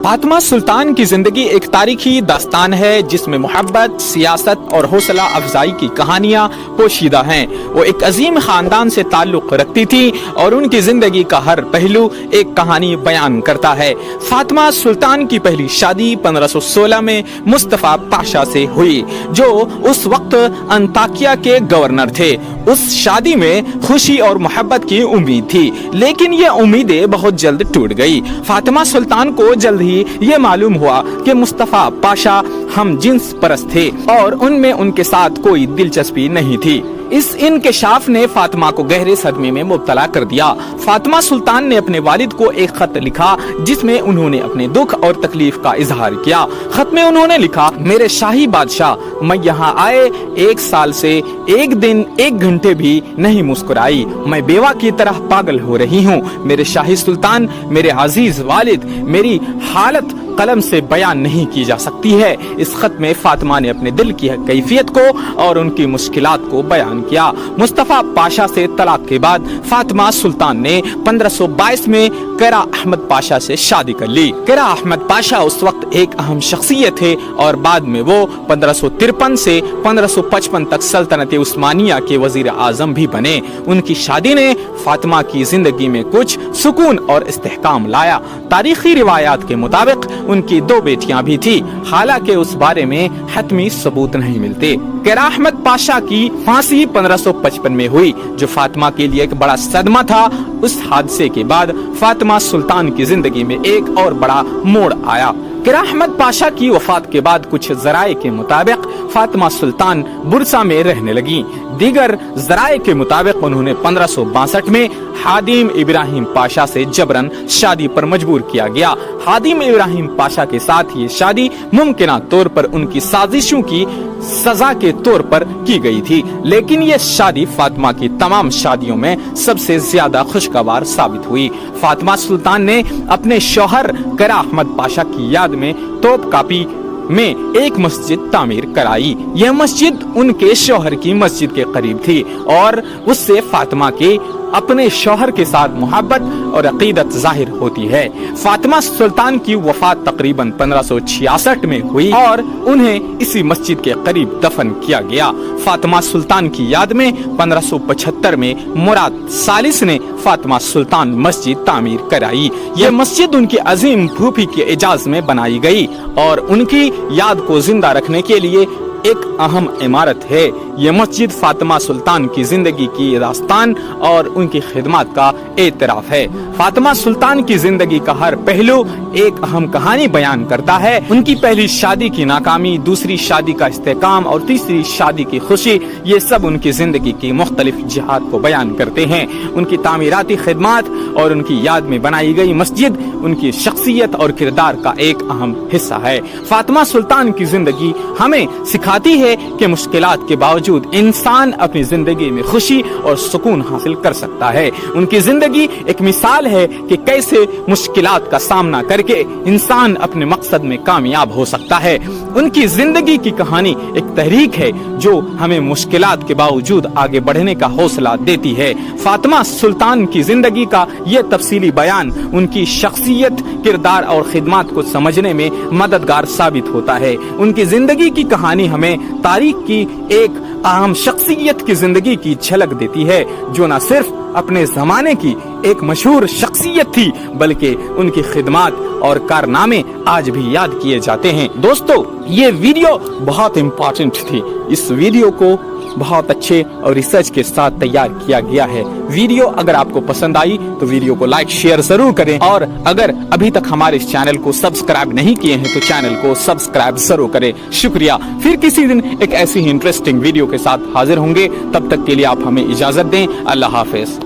फातिमा सुल्तान की जिंदगी एक तारीखी दास्तान है जिसमें मोहब्बत, सियासत और हौसला अफजाई की कहानियां पोशीदा हैं। वो एक अजीम खानदान से ताल्लुक रखती थी और उनकी जिंदगी का हर पहलू एक कहानी बयान करता है। फातिमा सुल्तान की पहली शादी 1516 में मुस्तफा पाशा से हुई, जो उस वक्त अंताकिया के गवर्नर थे। उस शादी में खुशी और मोहब्बत की उम्मीद थी, लेकिन ये उम्मीदें बहुत जल्द टूट गई। फातिमा सुल्तान को जल्द ही ये मालूम हुआ कि मुस्तफा पाशा हम जिन्स परस्त थे और उनमें उनके साथ कोई दिलचस्पी नहीं थी। इस इंकशाफ ने फातिमा को गहरे सदमे में मुब्तला कर दिया। फातिमा सुल्तान ने अपने वालिद को एक खत लिखा जिसमें उन्होंने अपने दुख और तकलीफ का इजहार किया। खत में उन्होंने लिखा, मेरे शाही बादशाह, मैं यहाँ आए 1 साल से एक दिन 1 घंटे भी नहीं मुस्कुराई। मैं बेवा की तरह पागल हो रही हूँ। मेरे शाही सुल्तान, मेरे अजीज वालिद, मेरी हालत कलम से बयान नहीं की जा सकती है। इस खत में फातिमा ने अपने दिल की कैफियत को और उनकी मुश्किलात को बयान किया। मुस्तफा पाशा से तलाक के बाद फातिमा सुल्तान ने 1522 में कैरा अहमद पाशा से शादी कर ली। कैरा अहमद पाशा उस वक्त एक अहम शख्सियत थे और बाद में वो 1553 से 1555 तक सल्तनत उस्मानिया के वजीर आजम भी बने। उनकी शादी ने फातिमा की जिंदगी में कुछ सुकून और इस्तेहकाम लाया। तारीखी रिवायात के मुताबिक उनकी 2 बेटियां भी थी, हालांकि उस बारे में हतमी सबूत नहीं मिलते। कैरा अहमद पाशा की फांसी 1555 में हुई, जो फातिमा के लिए एक बड़ा सदमा था। उस हादसे के बाद फातिमा सुल्तान की जिंदगी में एक और बड़ा मोड़ आया। कैरा अहमद पाशा की वफात के बाद कुछ जराये के मुताबिक फातिमा सुल्तान बुरसा में रहने लगी। दीगर जराये के मुताबिक उन्होंने 1562 में हादिम इब्राहिम पाशा से जबरन शादी पर मजबूर किया गया। हादिम इब्राहिम पाशा के साथ ये शादी मुमकिन तौर पर उनकी साजिशों की सजा के तौर पर की गई थी, लेकिन ये शादी फातिमा की तमाम शादियों में सबसे ज्यादा खुशगवार साबित हुई। फातिमा सुल्तान ने अपने शौहर कैरा अहमद पाशा की याद में तोपकापी में एक मस्जिद तामीर कराई। यह मस्जिद उनके शौहर की मस्जिद के करीब थी और उससे फातिमा के अपने शौहर के साथ मोहब्बत और अकीदत जाहिर होती है। फातिमा सुल्तान की वफात तकरीबन 1566 में हुई और उन्हें इसी मस्जिद के करीब दफन किया गया। फातिमा सुल्तान की याद में 1575 में मुराद सालिस ने फातिमा सुल्तान मस्जिद तामीर कराई। यह मस्जिद उनकी अजीम फूफी के एजाज में बनाई गई और उनकी याद को जिंदा रखने के लिए एक अहम इमारत है। ये मस्जिद फातिमा सुल्तान की जिंदगी की दास्तान और उनकी खिदमत का एतराफ है। फातिमा सुल्तान की जिंदगी का हर पहलू एक अहम कहानी बयान करता है। उनकी पहली शादी की नाकामी, दूसरी शादी का इस्तेकाम और तीसरी शादी की खुशी, ये सब उनकी जिंदगी की मुख्तलिफ जिहाद को बयान करते हैं। उनकी तामीराती खिदमत और उनकी याद में बनाई गई मस्जिद उनकी शख्सियत और किरदार का एक अहम हिस्सा है। फातिमा सुल्तान की जिंदगी हमें सिखाती है कि मुश्किलात के बावजूद इंसान अपनी जिंदगी में खुशी और सुकून हासिल कर सकता है। उनकी जिंदगी एक मिसाल है कि कैसे मुश्किलात का सामना करके इंसान अपने मकसद में कामयाब हो सकता है। उनकी जिंदगी की कहानी एक तहरीक है जो हमें मुश्किलात के बावजूद आगे बढ़ने का हौसला देती है। फातिमा सुल्तान की जिंदगी का ये तफसीली बयान उनकी शख्सियत, किरदार और खिदमत को समझने में मददगार साबित होता है। उनकी जिंदगी की कहानी हमें तारीख की एक अहम शख्सियत की जिंदगी की झलक देती है, जो न सिर्फ अपने जमाने की एक मशहूर शख्सियत थी, बल्कि उनकी खिदमत और कारनामे आज भी याद किए जाते हैं। दोस्तों, ये वीडियो बहुत इम्पोर्टेंट थी। इस वीडियो को बहुत अच्छे और रिसर्च के साथ तैयार किया गया है। वीडियो अगर आपको पसंद आई तो वीडियो को लाइक शेयर जरूर करें, और अगर अभी तक हमारे इस चैनल को सब्सक्राइब नहीं किए हैं तो चैनल को सब्सक्राइब जरूर करें। शुक्रिया। फिर किसी दिन एक ऐसी ही इंटरेस्टिंग वीडियो के साथ हाजिर होंगे। तब तक के लिए आप हमें इजाजत दें। अल्लाह हाफिज।